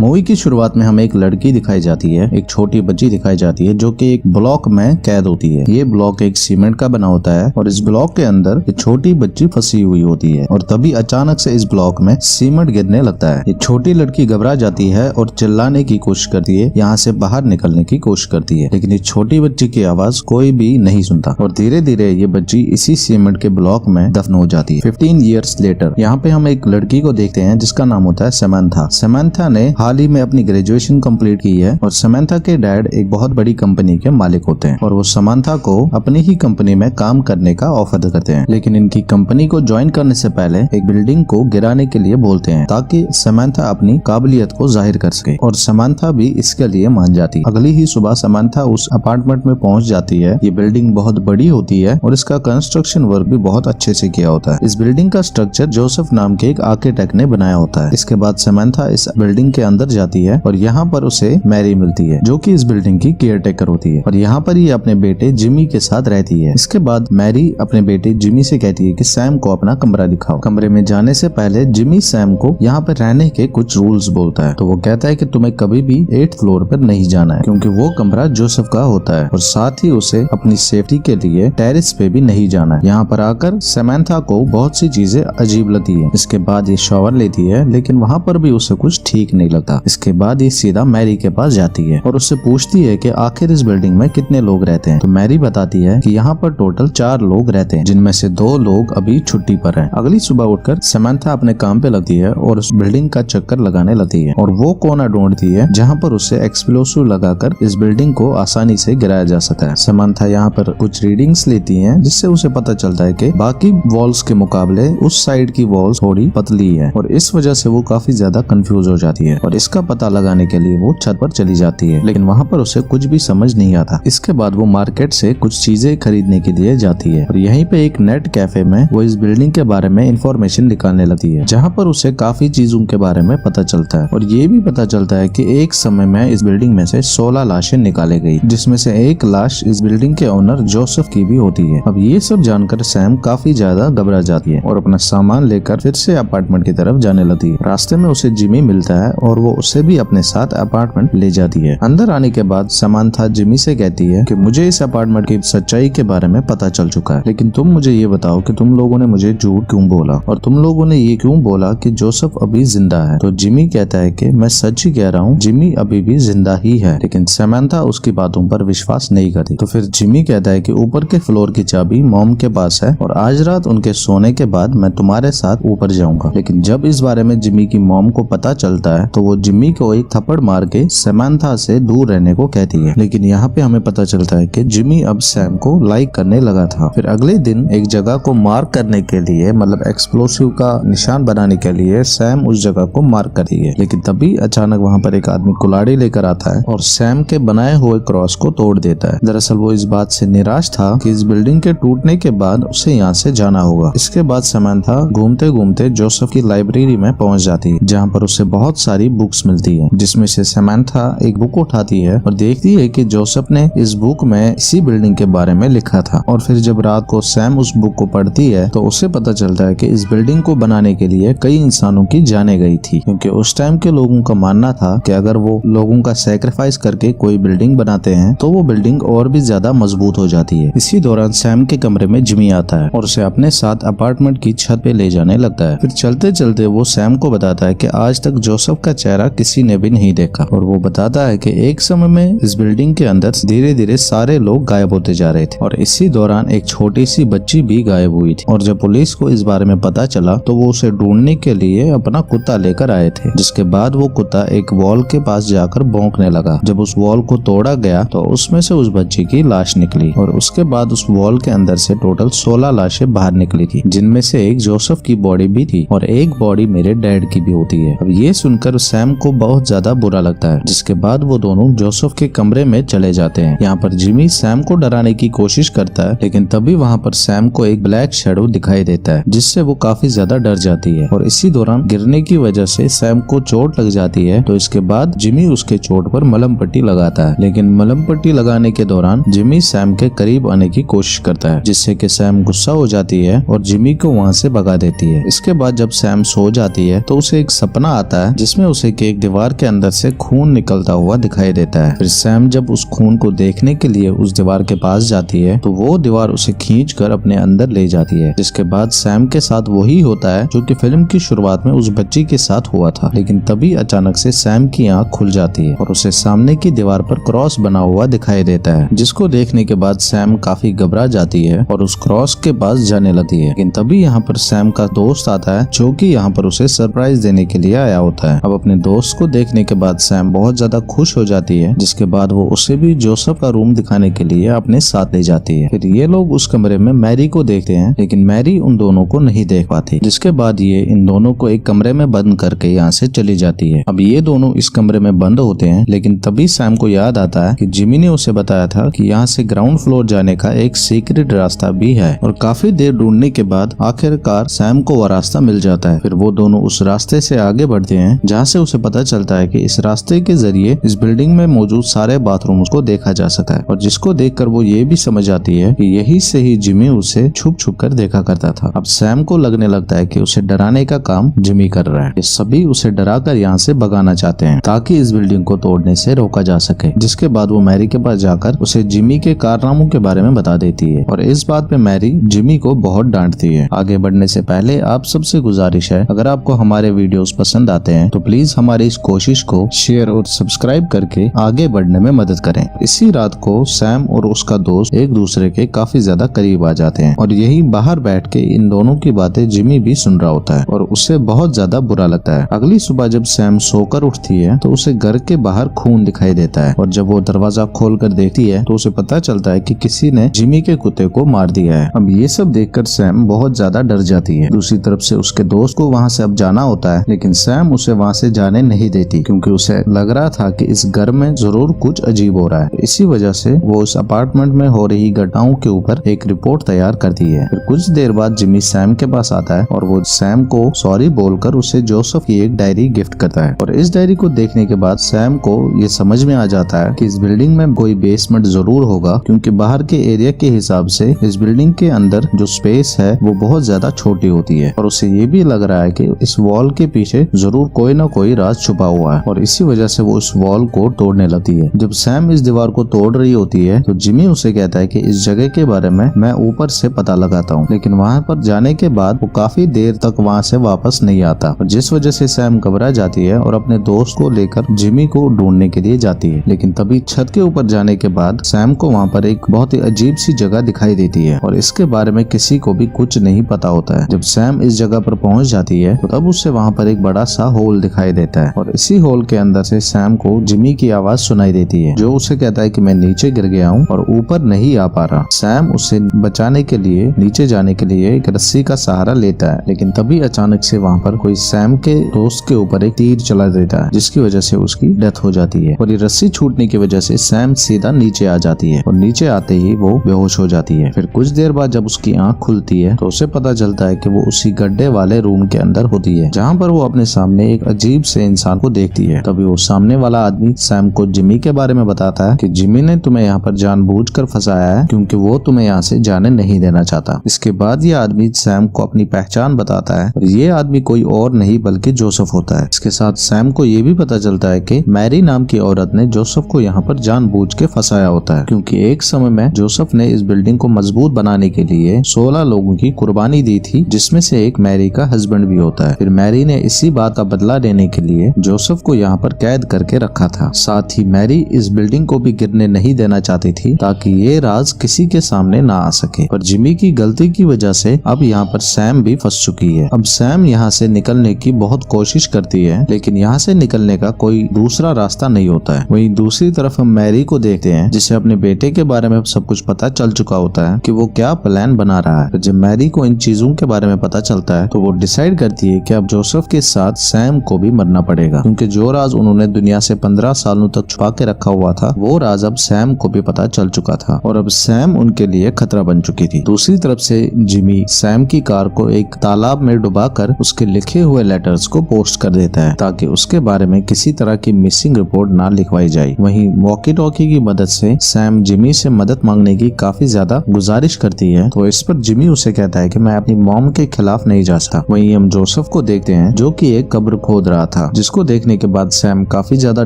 Movie की शुरुआत में हमें एक लड़की दिखाई जाती है, एक छोटी बच्ची दिखाई जाती है जो कि एक ब्लॉक में कैद होती है। ये ब्लॉक एक सीमेंट का बना होता है और इस ब्लॉक के अंदर एक छोटी बच्ची फंसी हुई होती है और तभी अचानक से इस ब्लॉक में सीमेंट गिरने लगता है। ये छोटी लड़की घबरा जाती है और चिल्लाने की कोशिश करती है, यहाँ से बाहर निकलने की कोशिश करती है, लेकिन इस छोटी बच्ची की आवाज कोई भी नहीं सुनता और धीरे धीरे ये बच्ची इसी सीमेंट के ब्लॉक में दफन हो जाती है। 15 ईयर्स लेटर यहाँ पे हम एक लड़की को देखते हैं जिसका नाम होता है समंथा। समंथा ने हाल ही में अपनी ग्रेजुएशन कंप्लीट की है और समंथा के डैड एक बहुत बड़ी कंपनी के मालिक होते हैं और वो समंथा को अपनी ही कंपनी में काम करने का ऑफर करते हैं, लेकिन इनकी कंपनी को ज्वाइन करने से पहले एक बिल्डिंग को गिराने के लिए बोलते हैं ताकि समंथा अपनी काबिलियत को जाहिर कर सके और समंथा भी इसके लिए मान जाती है। अगली ही सुबह समंथा उस अपार्टमेंट में पहुंच जाती है। ये बिल्डिंग बहुत बड़ी होती है और इसका कंस्ट्रक्शन वर्क भी बहुत अच्छे से किया होता है। इस बिल्डिंग का स्ट्रक्चर जोसेफ नाम के एक आर्किटेक्ट ने बनाया होता है। इसके बाद समंथा इस बिल्डिंग के अंदर जाती है और यहाँ पर उसे मैरी मिलती है जो कि इस बिल्डिंग की केयर टेकर होती है और यहाँ पर ही अपने बेटे जिमी के साथ रहती है। इसके बाद मैरी अपने बेटे जिमी से कहती है कि सैम को अपना कमरा दिखाओ। कमरे में जाने से पहले जिमी सैम को यहाँ पर रहने के कुछ रूल्स बोलता है, तो वो कहता है कि तुम्हें कभी भी 8th फ्लोर पर नहीं जाना है क्योंकि वो कमरा जोसेफ का होता है और साथ ही उसे अपनी सेफ्टी के लिए टेरेस पे भी नहीं जाना है। यहाँ पर आकर समंथा को बहुत सी चीजें अजीब लगती है। इसके बाद ये शॉवर लेती है लेकिन वहाँ पर भी उसे कुछ ठीक नहीं लगता। इसके बाद ये सीधा मैरी के पास जाती है और उससे पूछती है कि आखिर इस बिल्डिंग में कितने लोग रहते हैं। तो मैरी बताती है कि यहाँ पर टोटल 4 लोग रहते हैं जिनमें से 2 लोग अभी छुट्टी पर हैं। अगली सुबह उठकर समंथा अपने काम पे लगती है और उस बिल्डिंग का चक्कर लगाने लगती है और वो कोना ढूंढती है जहाँ पर उसे एक्सप्लोसिव लगाकर इस बिल्डिंग को आसानी से गिराया जा सकता है। समंथा यहाँ पर कुछ रीडिंग्स लेती है जिससे उसे पता चलता है कि बाकी वॉल्स के मुकाबले उस साइड की वॉल्स थोड़ी पतली है और इस वजह से वो काफी ज्यादा कंफ्यूज हो जाती है और इसका पता लगाने के लिए वो छत पर चली जाती है, लेकिन वहाँ पर उसे कुछ भी समझ नहीं आता। इसके बाद वो मार्केट से कुछ चीजें खरीदने के लिए जाती है और यहीं पे एक नेट कैफे में वो इस बिल्डिंग के बारे में इंफॉर्मेशन निकालने लगती है जहाँ पर उसे काफी चीजों के बारे में पता चलता है और ये भी पता चलता है कि एक समय में इस बिल्डिंग में से 16 लाशें निकाले गई जिसमें से एक लाश इस बिल्डिंग के ओनर जोसेफ की भी होती है। अब ये सब जानकर सैम काफी ज्यादा घबरा जाती है और अपना सामान लेकर फिर से अपार्टमेंट की तरफ जाने लगती है। रास्ते में उसे जिमी मिलता है और वो उसे भी अपने साथ अपार्टमेंट ले जाती है। अंदर आने के बाद समंथा जिमी से कहती है कि मुझे इस अपार्टमेंट की सच्चाई के बारे में पता चल चुका है, लेकिन तुम मुझे ये बताओ कि तुम लोगों ने मुझे झूठ क्यों बोला और तुम लोगों ने ये क्यों बोला कि जोसेफ अभी जिंदा है। तो जिमी कहता है कि मैं सच ही कह रहा हूँ, जिमी अभी भी जिंदा ही है, लेकिन समंथा उसकी बातों पर विश्वास नहीं करती। तो फिर जिमी कहता है कि ऊपर के फ्लोर की चाबी मॉम के पास है और आज रात उनके सोने के बाद मैं तुम्हारे साथ ऊपर जाऊंगा। लेकिन जब इस बारे में जिमी की मॉम को पता चलता है तो वो जिमी को एक थप्पड़ मार के समंथा से दूर रहने को कहती है, लेकिन यहाँ पे हमें पता चलता है कि जिमी अब सैम को लाइक करने लगा था। फिर अगले दिन एक जगह को मार्क करने के लिए, मतलब एक्सप्लोसिव का निशान बनाने के लिए सैम उस जगह को मार्क करती है, लेकिन तभी अचानक वहाँ पर एक आदमी कुल्हाड़ी लेकर आता है और सैम के बनाए हुए क्रॉस को तोड़ देता है। दरअसल वो इस बात से निराश था कि इस बिल्डिंग के टूटने के बाद उसे यहाँ से जाना होगा। इसके बाद समंथा घूमते घूमते जोसेफ की लाइब्रेरी में पहुंच जाती है जहाँ पर उसे बहुत सारी बुक्स मिलती है, जिसमें से समंथा एक बुक उठाती है और देखती है कि जोसेफ ने इस बुक में इसी बिल्डिंग के बारे में लिखा था। और फिर जब रात को सैम उस बुक को पढ़ती है तो उसे पता चलता है कि इस बिल्डिंग को बनाने के लिए कई इंसानों की जाने गई थी, क्योंकि उस टाइम के लोगों का मानना था कि अगर वो लोगों का सैक्रिफाइस करके कोई बिल्डिंग बनाते हैं तो वो बिल्डिंग और भी ज्यादा मजबूत हो जाती है। इसी दौरान सैम के कमरे में जिमी आता है और उसे अपने साथ अपार्टमेंट की छत पे ले जाने लगता है। फिर चलते चलते वो सैम को बताता है कि आज तक जोसेफ का चेहरा किसी ने भी नहीं देखा और वो बताता है कि एक समय में इस बिल्डिंग के अंदर धीरे धीरे सारे लोग गायब होते जा रहे थे और इसी दौरान एक छोटी सी बच्ची भी गायब हुई थी और जब पुलिस को इस बारे में पता चला तो वो उसे ढूंढने के लिए अपना कुत्ता लेकर आए थे, जिसके बाद वो कुत्ता एक वॉल के पास जाकर भौंकने लगा। जब उस वॉल को तोड़ा गया तो उसमें से उस बच्ची की लाश निकली और उसके बाद उस वॉल के अंदर से टोटल 16 लाशें बाहर निकली थी, जिनमें से एक जोसेफ की बॉडी भी थी और एक बॉडी मेरे डैड की भी होती है। अब ये सुनकर सैम को बहुत ज्यादा बुरा लगता है, जिसके बाद वो दोनों जोसेफ के कमरे में चले जाते हैं। यहाँ पर जिमी सैम को डराने की कोशिश करता है, लेकिन तभी वहाँ पर सैम को एक ब्लैक शैडो दिखाई देता है जिससे वो काफी ज्यादा डर जाती है और इसी दौरान गिरने की वजह से सैम को चोट लग जाती है। तो इसके बाद जिमी उसके चोट पर मलहम पट्टी लगाता है, लेकिन मलहम पट्टी लगाने के दौरान जिमी सैम के करीब आने की कोशिश करता है, जिससे कि सैम गुस्सा हो जाती है और जिमी को वहाँ से भगा देती है। इसके बाद जब सैम सो जाती है तो उसे एक सपना आता है जिसमें उसे कि एक दीवार के अंदर से खून निकलता हुआ दिखाई देता है। फिर सैम जब उस खून को देखने के लिए उस दीवार के पास जाती है तो वो दीवार उसे खींच कर अपने अंदर ले जाती है, जिसके बाद सैम के साथ वही होता है जो कि फिल्म की शुरुआत में उस बच्ची के साथ हुआ था। लेकिन तभी अचानक से सैम की आंख खुल जाती है और उसे सामने की दीवार पर क्रॉस बना हुआ दिखाई देता है, जिसको देखने के बाद सैम काफी घबरा जाती है और उस क्रॉस के पास जाने लगती है। लेकिन तभी यहाँ पर सैम का दोस्त आता है जो कि यहाँ पर उसे सरप्राइज देने के लिए आया होता है। अब अपने दोस्त को देखने के बाद सैम बहुत ज्यादा खुश हो जाती है, जिसके बाद वो उसे भी जोसेफ का रूम दिखाने के लिए अपने साथ ले जाती है। फिर ये लोग उस कमरे में मैरी को देखते हैं, लेकिन मैरी उन दोनों को नहीं देख पाती, जिसके बाद ये इन दोनों को एक कमरे में बंद करके यहाँ से चली जाती है। अब ये दोनों इस कमरे में बंद होते हैं, लेकिन तभी सैम को याद आता है कि जिमी ने उसे बताया था कि यहाँ से ग्राउंड फ्लोर जाने का एक सीक्रेट रास्ता भी है। और काफी देर ढूंढने के बाद आखिरकार सैम को वह रास्ता मिल जाता है। फिर वो दोनों उस रास्ते से आगे बढ़ते हैं, जहाँ से उसे पता चलता है कि इस रास्ते के जरिए इस बिल्डिंग में मौजूद सारे बाथरूम को देखा जा सकता है, और जिसको देखकर वो ये भी समझ आती है कि यही से ही जिमी उसे छुप छुप कर देखा करता था। अब सैम को लगने लगता है कि उसे डराने का काम जिमी कर रहा है। ये सभी उसे डराकर यहाँ से भगाना चाहते हैं ताकि इस बिल्डिंग को तोड़ने से रोका जा सके। जिसके बाद वो मैरी के पास जाकर उसे जिमी के कारनामों के बारे में बता देती है, और इस बात पे मैरी जिमी को बहुत डांटती है। आगे बढ़ने से पहले आप सबसे गुजारिश है, अगर आपको हमारे वीडियोस पसंद आते हैं तो प्लीज हमारी इस कोशिश को शेयर और सब्सक्राइब करके आगे बढ़ने में मदद करें। इसी रात को सैम और उसका दोस्त एक दूसरे के काफी ज्यादा करीब आ जाते हैं, और यही बाहर बैठ के इन दोनों की बातें जिमी भी सुन रहा होता है और उसे बहुत ज्यादा बुरा लगता है। अगली सुबह जब सैम सोकर उठती है तो उसे घर के बाहर खून दिखाई देता है, और जब वो दरवाजा खोल कर देखती है तो उसे पता चलता है कि किसी ने जिमी के कुत्ते को मार दिया है। अब ये सब देखकर सैम बहुत ज्यादा डर जाती है। दूसरी तरफ से उसके दोस्त को वहाँ से अब जाना होता है, लेकिन सैम उसे वहाँ से जाने नहीं देती, क्योंकि उसे लग रहा था कि इस घर में जरूर कुछ अजीब हो रहा है। इसी वजह से वो उस अपार्टमेंट में हो रही घटनाओं के ऊपर एक रिपोर्ट तैयार करती है। फिर कुछ देर बाद जिमी सैम के पास आता है और वो सैम को सॉरी बोलकर उसे जोसेफ की एक डायरी गिफ्ट करता है। और इस डायरी को देखने के बाद सैम को ये समझ में आ जाता है कि इस बिल्डिंग में कोई बेसमेंट जरूर होगा, क्योंकि बाहर के एरिया के हिसाब से इस बिल्डिंग के अंदर जो स्पेस है वो बहुत ज्यादा छोटी होती है। और उसे ये भी लग रहा है कि इस वॉल के पीछे जरूर कोई ना कोई राज छुपा हुआ है, और इसी वजह से वो उस वॉल को तोड़ने लगती है। जब सैम इस दीवार को तोड़ रही होती है तो जिमी उसे कहता है कि इस जगह के बारे में मैं ऊपर से पता लगाता हूँ, लेकिन वहाँ पर जाने के बाद वो काफी देर तक वहाँ से वापस नहीं आता, और जिस वजह से सैम घबरा जाती है और अपने दोस्त को लेकर जिमी को ढूंढने के लिए जाती है। लेकिन तभी छत के ऊपर जाने के बाद सैम को वहाँ पर एक बहुत ही अजीब सी जगह दिखाई देती है, और इसके बारे में किसी को भी कुछ नहीं पता होता है। जब सैम इस जगह पर पहुँच जाती है तो तब उससे वहाँ पर एक बड़ा सा होल दिखाई देता है, और इसी होल के अंदर से सैम को जिमी की आवाज सुनाई देती है, जो उसे कहता है कि मैं नीचे गिर गया हूँ और ऊपर नहीं आ पा रहा। सैम उसे बचाने के लिए नीचे जाने के लिए एक रस्सी का सहारा लेता है, लेकिन तभी अचानक से वहाँ पर कोई सैम के दोस्त के ऊपर एक तीर चला देता है, जिसकी वजह से उसकी डेथ हो जाती है। और ये रस्सी छूटने की वजह से सैम सीधा नीचे आ जाती है, और नीचे आते ही वो बेहोश हो जाती है। फिर कुछ देर बाद जब उसकी आंख खुलती है तो उसे पता चलता है कि वो उसी गड्ढे वाले रूम के अंदर होती है, जहाँ पर वो अपने सामने एक अजीब से इंसान को देखती है। तभी वो सामने वाला आदमी सैम को जिमी के बारे में बताता है कि जिमी ने तुम्हें यहाँ पर जानबूझकर फंसाया है, क्योंकि वो तुम्हें यहाँ से जाने नहीं देना चाहता। इसके बाद ये आदमी सैम को अपनी पहचान बताता है, और ये आदमी कोई और नहीं बल्कि जोसेफ होता है। इसके साथ सैम को ये भी पता चलता है कि मैरी नाम की औरत ने जोसेफ को यहाँ पर जानबूझ के फंसाया होता है, क्योंकि एक समय में जोसेफ ने इस बिल्डिंग को मजबूत बनाने के लिए 16 लोगों की कुर्बानी दी थी, जिसमें से एक मैरी का हस्बैंड भी होता है। फिर मैरी ने इसी बात का बदला लेने के लिए जोसेफ को यहाँ पर कैद करके रखा था। साथ ही मैरी इस बिल्डिंग को भी गिरने नहीं देना चाहती थी, ताकि ये राज किसी के सामने ना आ सके। पर जिमी की गलती की वजह से अब यहाँ पर सैम भी फंस चुकी है। अब सैम यहाँ से निकलने की बहुत कोशिश करती है, लेकिन यहाँ से निकलने का कोई दूसरा रास्ता नहीं होता है। वहीं दूसरी तरफ हम मैरी को देखते हैं, जिसे अपने बेटे के बारे में सब कुछ पता चल चुका होता है कि वो क्या प्लान बना रहा है। जब मैरी को इन चीजों के बारे में पता चलता है तो वो डिसाइड करती है कि अब जोसेफ के साथ सैम को भी मरना पड़ेगा, क्योंकि जो राज उन्होंने दुनिया से 15 सालों तक छुपा के रखा हुआ था वो राज अब सैम को भी पता चल चुका था, और अब सैम उनके लिए खतरा बन चुकी थी। दूसरी तरफ से जिमी सैम की कार को एक तालाब में डुबाकर उसके लिखे हुए लेटर्स को पोस्ट कर देता है, ताकि उसके बारे में किसी तरह की मिसिंग रिपोर्ट ना लिखवाई जाए। वहीं वॉकी टॉकी की मदद से सैम जिमी से मदद मांगने की काफी ज्यादा गुजारिश करती है, तो इस पर जिमी उसे कहता है कि मैं अपनी मॉम के खिलाफ नहीं जा सकता। वहीं हम जोसेफ को देखते हैं, जो कि एक कब्र खोद रहा था, जिसको देखने के बाद सैम काफी ज्यादा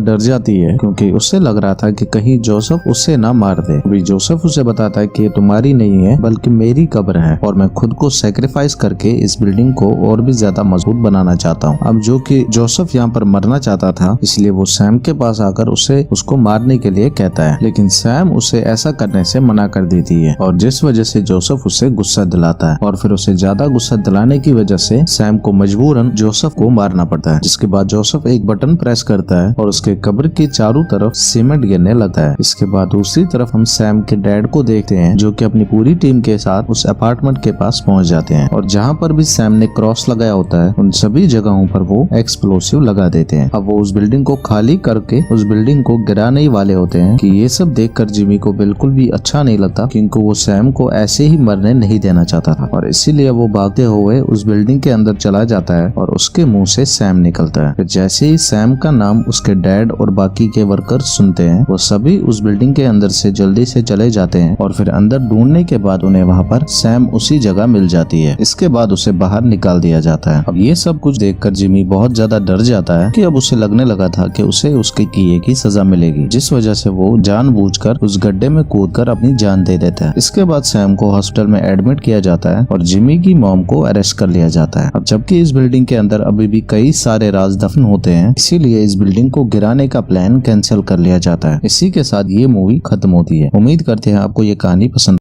डर जाती है क्योंकि उससे लग रहा था कि कहीं जोसेफ उससे ना मार दे। अभी जोसेफ उसे बताता है कि ये तुम्हारी नहीं है बल्कि मेरी कब्र है और मैं खुद को सेक्रीफाइस करके इस बिल्डिंग को और भी ज्यादा मजबूत बनाना चाहता हूँ। अब जो कि जोसेफ यहाँ पर मरना चाहता था, इसलिए वो सैम के पास आकर उसको मारने के लिए कहता है, लेकिन सैम उसे ऐसा करने से मना कर देती है और जिस वजह से जोसेफ उसे गुस्सा दिलाता है और फिर उसे ज्यादा गुस्सा दिलाने की वजह से सैम को मजबूरन जोसेफ को मारना पड़ता है। जिसके बाद जोसेफ एक बटन प्रेस करता है और उसके कब्र की चारों तरफ सीमेंट गिरने लगता है। इसके बाद दूसरी तरफ हम सैम के डैड को देखते हैं जो कि अपनी पूरी टीम के साथ उस अपार्टमेंट के पास पहुंच जाते हैं और जहां पर भी सैम ने क्रॉस लगाया होता है उन सभी जगहों पर वो एक्सप्लोसिव लगा देते हैं। अब वो उस बिल्डिंग को खाली करके उस बिल्डिंग को गिराने ही वाले होते हैं कि ये सब देखकर जिमी को बिल्कुल भी अच्छा नहीं लगता क्योंकि वो सैम को ऐसे ही मरने नहीं देना चाहता था और इसीलिए वो भागते हुए उस बिल्डिंग के अंदर चला जाता है और उसके मुंह से सैम निकलता है। फिर जैसे ही सैम का नाम उसके डैड और बाकी के वर्कर सुनते हैं वो सभी उस बिल्डिंग के अंदर से जल्दी से चले जाते हैं और फिर अंदर ढूंढने के बाद उन्हें वहाँ पर सैम उसी जगह मिल जाती है। इसके बाद उसे बाहर निकाल दिया जाता है। अब ये सब कुछ देखकर जिमी बहुत ज्यादा डर जाता है कि अब उसे लगने लगा था कि उसे उसके किए की सजा मिलेगी, जिस वजह से वो जानबूझकर उस गड्ढे में कूदकर अपनी जान दे देता है। इसके बाद सैम को हॉस्पिटल में एडमिट किया जाता है और जिमी की मॉम को अरेस्ट कर लिया जाता है। अब जबकि इस बिल्डिंग के अंदर अभी भी कई सारे राज दफन होते हैं, इसीलिए इस बिल्डिंग को गिराने का प्लान कैंसिल कर लिया जाता है। इसी के साथ ये मूवी खत्म होती है। उम्मीद करते हैं आपको ये कहानी पसंद